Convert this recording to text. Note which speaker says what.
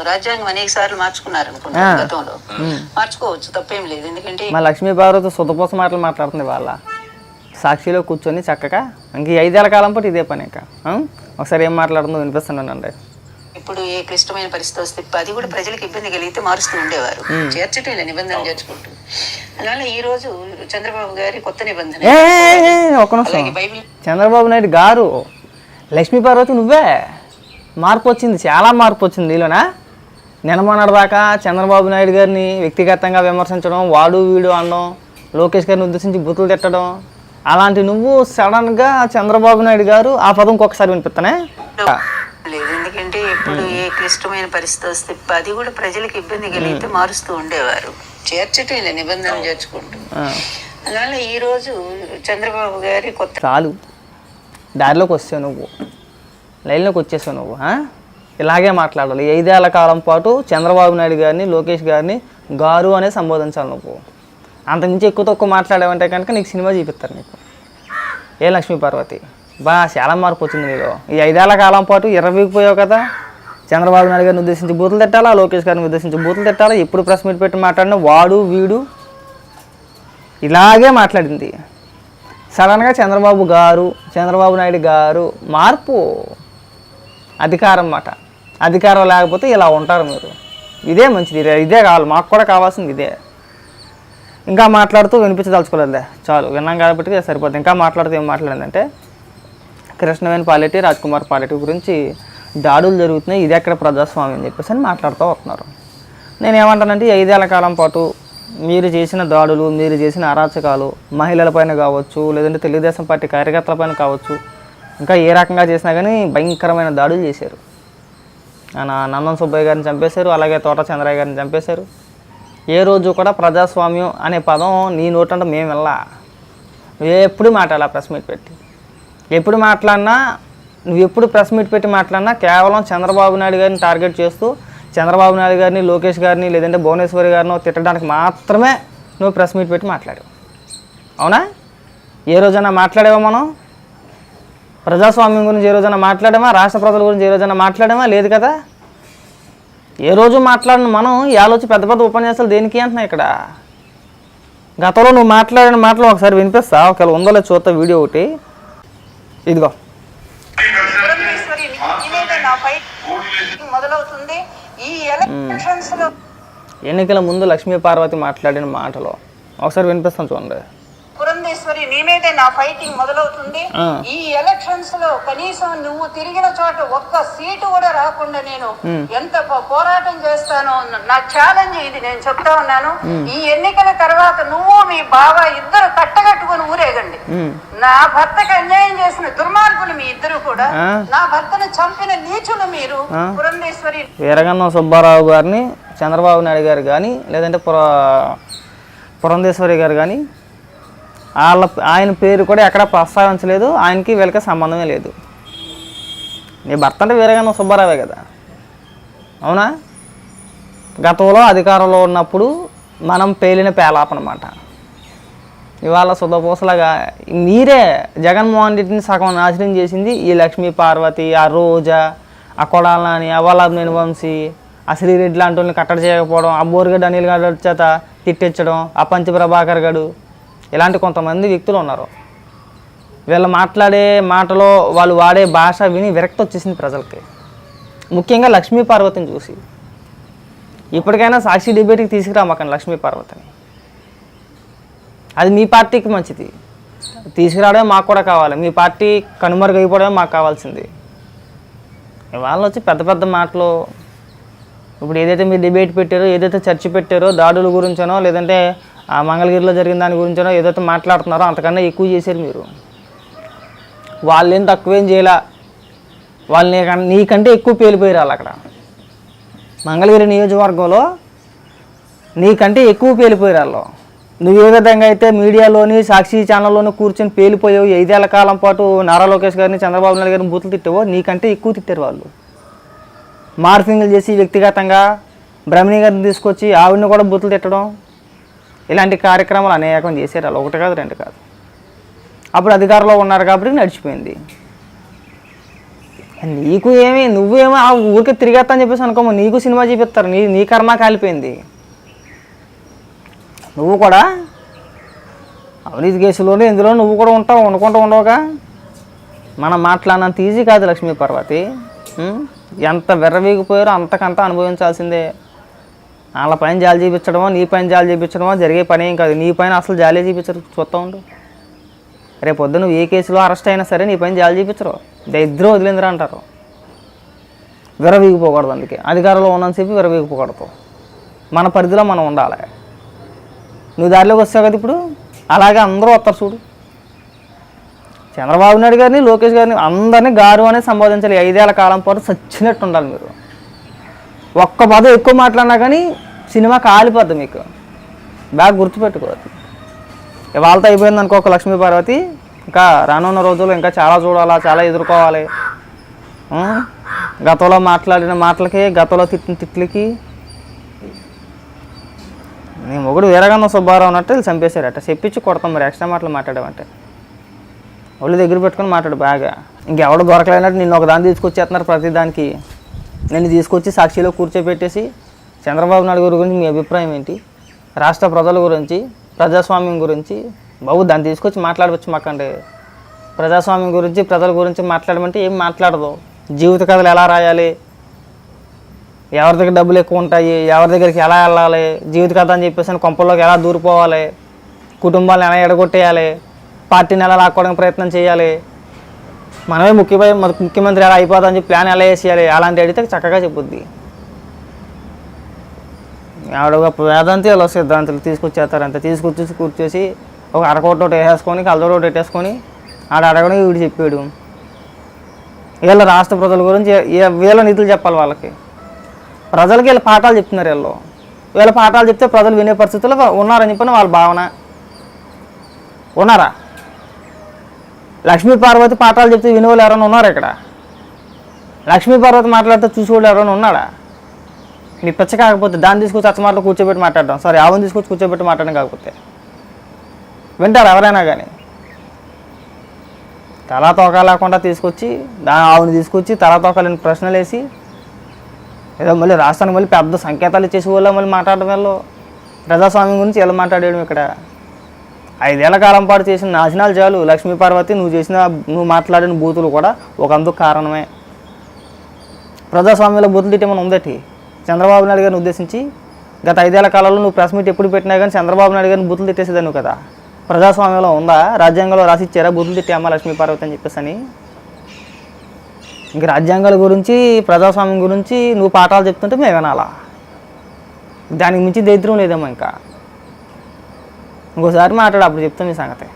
Speaker 1: రాజ్యాంగం అనేక సార్లు మార్చుకున్నారు అనుకుంటా గతంలో. మార్చుకోవచ్చు, తప్పేం లేదు. ఎందుకంటే
Speaker 2: మా లక్ష్మీ పార్వతి సుతపోస మాటలు మాట్లాడుతుంది వాళ్ళ సాక్షిలో కూర్చొని చక్కగా ఇంక 5 ఏళ్ల కాలం పాటు ఇదే పని. ఇంకా ఒకసారి ఏం మాట్లాడుతుందో వినిపిస్తున్నానండి.
Speaker 1: ఇప్పుడు ఏ క్లిష్టమైన పరిస్థితి వస్తే అది కూడా ప్రజలకు ఇబ్బంది కలిగితే మారుస్తూ ఉండేవారు, చేర్చటం ఇలా నిబంధన చేర్చుకుంటూ. అందువల్ల ఈ రోజు చంద్రబాబు గారి కొత్త నిబంధన
Speaker 2: ఒక నిమిషం. చంద్రబాబు నాయుడు గారు లక్ష్మీ పార్వతి నువ్వే మార్పు వచ్చింది, చాలా మార్పు వచ్చింది నీలోనా. నిన్నమొన్నటి దాకా చంద్రబాబు నాయుడు గారిని వ్యక్తిగతంగా విమర్శించడం, వాడు వీడు అనడం, లోకేష్ గారిని ఉద్దేశించి బూతులు తిట్టడం, అలాంటి నువ్వు సడన్గా చంద్రబాబు నాయుడు గారు ఆ పదం ఇంకొకసారి వినిపిస్తానే
Speaker 1: లేదు. ఎందుకంటే ఇప్పుడు ఏ క్లిష్టమైన పరిస్థితి వస్తే అది కూడా ప్రజలకు ఇబ్బంది కలిగితే మారుస్తూ ఉండేవారు, చేర్చటం ఇలా నిబంధన చేర్చుకుంటూ. అందువల్ల ఈ రోజు చంద్రబాబు గారి కొత్త
Speaker 2: చాలు దారిలోకి వచ్చావు నువ్వు, లైన్లోకి వచ్చేసావు నువ్వు. ఇలాగే మాట్లాడాలి. 5 ఏళ్ల కాలం పాటు చంద్రబాబు నాయుడు గారిని, లోకేష్ గారిని గారు అనే సంబోధించాలి నువ్వు. అంతకుమించి ఎక్కువ తక్కువ మాట్లాడావంటే కనుక నీకు సినిమా చూపిస్తారు నీకు. ఏ లక్ష్మీ పార్వతి చాలా మార్పు వచ్చింది నీలో. ఈ 5 ఏళ్ల కాలం పాటు ఎర్రబీగిపోయావు కదా. చంద్రబాబు నాయుడు గారిని ఉద్దేశించి బూతులు తిట్టాలా, లోకేష్ గారిని ఉద్దేశించి బూతులు తిట్టాలా, ఎప్పుడు ప్రెస్ మీట్ పెట్టి మాట్లాడినా వాడు వీడు ఇలాగే మాట్లాడింది. సడన్గా చంద్రబాబు గారు, చంద్రబాబు నాయుడు గారు మార్పు. అధికారం మాట, అధికారం లేకపోతే ఇలా ఉంటారు మీరు. ఇదే మంచిది, ఇదే కావాలి, మాకు కూడా కావాల్సింది ఇదే. ఇంకా మాట్లాడుతూ వినిపించదలుచుకోలేదులే, చాలు విన్నాం కాబట్టి సరిపోతుంది. ఇంకా మాట్లాడుతూ ఏం మాట్లాడిందంటే కృష్ణవేణి పాలెట్టి, రాజ్కుమార్ పాలెట్టి గురించి దాడులు జరుగుతున్నాయి, ఇది ఎక్కడ ప్రజాస్వామ్యం అని చెప్పేసి అని మాట్లాడుతూ వస్తున్నారు. నేను ఏమంటానంటే 5 ఏళ్ల కాలం పాటు మీరు చేసిన దాడులు, మీరు చేసిన అరాచకాలు మహిళలపైన కావచ్చు, లేదంటే తెలుగుదేశం పార్టీ కార్యకర్తలపైన కావచ్చు, ఇంకా ఏ రకంగా చేసినా కానీ భయంకరమైన దాడులు చేశారు. నందన్ సుబ్బయ్య గారిని చంపేశారు, అలాగే తోట చంద్రయ్య గారిని చంపేశారు. ఏ రోజు కూడా ప్రజాస్వామ్యం అనే పదం నీ నోటంటే మేము వెళ్ళా. ఎప్పుడు మాట్లాడాలి ప్రెస్ మీట్ పెట్టి, ఎప్పుడు మాట్లాడినా నువ్వు ఎప్పుడు ప్రెస్ మీట్ పెట్టి మాట్లాడినా కేవలం చంద్రబాబు నాయుడు గారిని టార్గెట్ చేస్తూ చంద్రబాబు నాయుడు గారిని, లోకేష్ గారిని, లేదంటే భువనేశ్వరి గారిని తిట్టడానికి మాత్రమే నువ్వు ప్రెస్ మీట్ పెట్టి మాట్లాడావు. అవునా? ఏ రోజైనా మాట్లాడావా మనం? ప్రజాస్వామ్యం గురించి ఏ రోజైనా మాట్లాడామా? రాష్ట్ర ప్రజల గురించి ఏ రోజైనా మాట్లాడామా? లేదు కదా. ఏ రోజు మాట్లాడిన మనం ఆలోచి పెద్ద పెద్ద ఉపన్యాసాలు దేనికి అంటున్నాయి ఇక్కడ. గతంలో నువ్వు మాట్లాడిన మాటలు ఒకసారి వినిపిస్తా, ఒకవేళ ఉందో లేదు చూస్తా వీడియో ఒకటి. ఇదిగో. ఎన్నికల ముందు లక్ష్మీ పార్వతి మాట్లాడిన మాటలు ఒకసారి వినిపిస్తాను చూడండి.
Speaker 1: పురంధేశ్వరి నీ మీదే నా ఫైటింగ్ మొదలవుతుంది. ఈ ఎలక్షన్స్ లో కనీసం నువ్వు తిరిగిన చోట ఒక్క సీటు కూడా రాకుండా నేను ఎంత పోరాటం చేస్తానో నా ఛాలెంజ్ ఇది, నేను చెప్తా ఉన్నాను. ఈ ఎన్నికల తర్వాత నువ్వు మీ బావ ఇద్దరు కట్టగట్టుకుని ఊరేగండి. నా భర్తకి అన్యాయం చేసిన దుర్మార్గులు మీ ఇద్దరు కూడా, నా భర్తను చంపిన నీచులు మీరు. పురంధేశ్వరి
Speaker 2: వీరగన్నం సుబ్బారావు గారిని చంద్రబాబు నాయుడు గారు కానీ, లేదంటే పురంధేశ్వరి గారు కానీ ఆయన పేరు కూడా ఎక్కడ ప్రస్తావించలేదు. ఆయనకి వీళ్ళకి సంబంధమే లేదు. నీ భర్త అంటే వీరగన్నం సుబ్బారావే కదా. అవునా? గతంలో అధికారంలో ఉన్నప్పుడు మనం పేలిన పేలాపనమాట. ఇవాళ సుధపోసలాగా మీరే జగన్మోహన్ రెడ్డిని సగం నాశనం చేసింది ఈ లక్ష్మీ పార్వతి, ఆ రోజా, ఆ కొడాలని, ఆ వల్లభనేని వంశీ, ఆ శ్రీరెడ్డి లాంటి వాళ్ళని కట్టడి చేయకపోవడం, ఆ బోరుగడ్డ అనిల్ గడ్డ చేత తిట్టించడం, ఆ పంచ ప్రభాకర్ గడు, ఇలాంటి కొంతమంది వ్యక్తులు ఉన్నారు. వీళ్ళు మాట్లాడే మాటలో, వాళ్ళు వాడే భాష విని విరక్తి వచ్చేసింది ప్రజలకి, ముఖ్యంగా లక్ష్మీ పార్వతిని చూసి. ఇప్పటికైనా సాక్షి డిబేట్కి తీసుకురామాకండి లక్ష్మీ పార్వతిని. అది మీ పార్టీకి మంచిది, తీసుకురావడమే మాకు కూడా కావాలి. మీ పార్టీ కనుమరుగైపోవడమే మాకు కావాల్సింది. ఇవాళ వచ్చి పెద్ద పెద్ద మాటలు, ఇప్పుడు ఏదైతే మీరు డిబేట్ పెట్టారో, ఏదైతే చర్చ పెట్టారో, దాడుల గురించనో, లేదంటే ఆ మంగళగిరిలో జరిగిన దాని గురించనో ఏదైతే మాట్లాడుతున్నారో అంతకన్నా ఎక్కువ చేశారు మీరు. వాళ్ళేం తక్కువేం చేయలే, వాళ్ళు నీకంటే ఎక్కువ పేలిపోయారు. అక్కడ మంగళగిరి నియోజకవర్గంలో నీకంటే ఎక్కువ పేలిపోయారు వాళ్ళు. నువ్వు ఏ విధంగా అయితే మీడియాలోని, సాక్షి ఛానల్లోని కూర్చొని పేలిపోయావు, 5 ఏళ్ల కాలం పాటు నారా లోకేష్ గారిని, చంద్రబాబు నాయుడు గారిని బూతులు తిట్టావో, నీకంటే ఎక్కువ తిట్టారు వాళ్ళు. మార్ఫింగ్లు చేసి వ్యక్తిగతంగా బ్రహ్మణి గారిని తీసుకొచ్చి ఆవిడని కూడా బూతులు తిట్టడం, ఇలాంటి కార్యక్రమాలు అనేకం చేశారు వాళ్ళు. 1 కాదు 2 కాదు. అప్పుడు అధికారంలో ఉన్నారు కాబట్టి నడిచిపోయింది. నీకు ఏమి నువ్వేమో ఆ ఊరికే తిరిగేస్తా అని చెప్పేసి అనుకోమో, నీకు సినిమా చూపిస్తారు, నీ కర్మ కాలిపోయింది. నువ్వు కూడా అవినీతి కేసులోనే ఇందులో నువ్వు కూడా ఉంటావు, అనుకుంటూ ఉండవుగా. మనం మాట్లాడినంత ఈజీ కాదు లక్ష్మీ పార్వతి. ఎంత వెర్రవీగిపోయారో అంతకంతా అనుభవించాల్సిందే. వాళ్ళ పైన జాలి చూపించడమో నీ పైన జాలి చూపించడమో జరిగే పని ఏం కాదు. నీ పైన అసలు జాలి చూపించరు, చూస్తూ ఉండు. రేపు పొద్దు నువ్వు ఏ కేసులో అరెస్ట్ అయినా సరే నీ పైన జాలి చూపించరు, దరిద్రం వదిలేందిరా అంటారు. విరవీగిపోకూడదు. అందుకే అధికారంలో ఉన్నంతసేపు విరవీగిపోకూడదు. మన పరిధిలో మనం ఉండాలి. నువ్వు దారిలోకి వస్తావు కదా ఇప్పుడు, అలాగే అందరూ వస్తారు చూడు. చంద్రబాబు నాయుడు గారిని, లోకేష్ గారిని అందరినీ గారు అనేది సంబోధించాలి. 5 ఏళ్ల కాలం పాటు చచ్చినట్టు ఉండాలి మీరు. ఒక్క పదం ఎక్కువ మాట్లాడినా కానీ సినిమా కాలిపోద్ది మీకు. బాగా గుర్తుపెట్టుకోవద్దు. వాళ్ళతో అయిపోయింది అనుకో ఒక లక్ష్మీ పార్వతి, ఇంకా రానున్న రోజుల్లో ఇంకా చాలా చూడాలా, చాలా ఎదుర్కోవాలి. గతంలో మాట్లాడిన మాటలకి, గతంలో తిట్టిన తిట్లకి నీ మొగుడు వీరగంధం సుబ్బారావు అన్నట్టు వీళ్ళు చంపేశారట. చెప్పించి కొడతాం మరి ఎక్స్ట్రా మాటలు మాట్లాడామంటే. ఒళ్ళు దగ్గర పెట్టుకొని మాట్లాడు బాగా. ఇంకెవడో దొరకలేనట్టు నిన్ను ఒక దాన్ని తీసుకొచ్చేస్తున్నారు ప్రతిదానికి. నిన్ను తీసుకొచ్చి సాక్షిలో కూర్చోబెట్టేసి చంద్రబాబు నాయుడు గారి గురించి మీ అభిప్రాయం ఏంటి, రాష్ట్ర ప్రజల గురించి, ప్రజాస్వామ్యం గురించి బాబు దాన్ని తీసుకొచ్చి మాట్లాడవచ్చు మాకండి. ప్రజాస్వామ్యం గురించి, ప్రజల గురించి మాట్లాడమంటే ఏం మాట్లాడదు. జీవిత కథలు ఎలా రాయాలి, ఎవరి దగ్గర డబ్బులు ఎక్కువ ఉంటాయి, ఎవరి దగ్గరికి ఎలా వెళ్ళాలి, జీవిత కథ అని చెప్పేసి కొంపల్లోకి ఎలా దూరిపోవాలి, కుటుంబాలను ఎలా ఎడగొట్టేయాలి, పార్టీని ఎలా లాక్కోవడానికి ప్రయత్నం చేయాలి, మనమే ముఖ్యమంత్రి ఎలా అయిపోతుందని చెప్పి ప్లాన్ ఎలా వేసేయాలి, అలాంటి అడిగితే చక్కగా చెప్పుద్ది. ఆవిడ వేదాంతి అలా సిద్ధాంతులు తీసుకొచ్చేస్తారంటే తీసుకొచ్చేసి కూర్చేసి ఒక అరకోట వేసేసుకొని కలదోట పెట్టేసుకొని ఆడ అడగడం వీడు చెప్పాడు. వీళ్ళ రాష్ట్ర ప్రజల గురించి వీళ్ళ నీతులు చెప్పాలి వాళ్ళకి. ప్రజలకి వీళ్ళ పాఠాలు చెప్తున్నారు. వీళ్ళ పాఠాలు చెప్తే ప్రజలు వినే పరిస్థితుల్లో ఉన్నారని చెప్పిన వాళ్ళ భావన. ఉన్నారా? లక్ష్మీ పార్వతి పాఠాలు చెప్తే వినేవాళ్ళు ఎవరైనా ఉన్నారు ఇక్కడ? లక్ష్మీ పార్వతి మాట్లాడితే చూసేవాళ్ళు ఎవరైనా ఉన్నాడా? నీ పిచ్చ కాకపోతే దాన్ని తీసుకొచ్చి అచ్చమాటలో కూర్చోబెట్టి మాట్లాడడం, సారీ ఆవును తీసుకొచ్చి కూర్చోబెట్టి మాట్లాడడం కాకపోతే వింటారు ఎవరైనా కానీ? తలా తోక లేకుండా తీసుకొచ్చి ఆవుని తీసుకొచ్చి తలా తోకలేని ప్రశ్నలు వేసి ఏదో మళ్ళీ రాష్ట్రానికి మళ్ళీ పెద్ద సంకేతాలు ఇచ్చేసి వాళ్ళు మళ్ళీ మాట్లాడడం వల్ల ప్రజాస్వామ్యం గురించి ఎలా మాట్లాడేయడం ఇక్కడ. 5 ఏళ్ల కాలం పాటు చేసిన నాశనాలు చాలు. లక్ష్మీ పార్వతి నువ్వు మాట్లాడిన బూతులు కూడా ఒక అందుకు కారణమే. ప్రజాస్వామ్యంలో బూతులు తిట్టేమని ఉందటి చంద్రబాబు నాయుడు గారిని ఉద్దేశించి గత 5 ఏళ్ల కాలంలో నువ్వు ప్రెస్ మీట్ ఎప్పుడు పెట్టినా కానీ చంద్రబాబు నాయుడు గారిని బూతులు తిట్టేసేదాన్ని కదా. ప్రజాస్వామ్యంలో ఉందా? రాజ్యాంగంలో రాసిచ్చారా బూతులు తిట్టామా లక్ష్మీ పార్వతి అని చెప్పేసి అని? ఇంక రాజ్యాంగాల గురించి, ప్రజాస్వామ్యం గురించి నువ్వు పాఠాలు చెప్తుంటే మేము వినాలా? దానికి మించి దరిద్రం లేదేమో. ఇంకా ఇంకోసారి మాట్లాడు, అప్పుడు చెప్తాం ఈ సంగతి.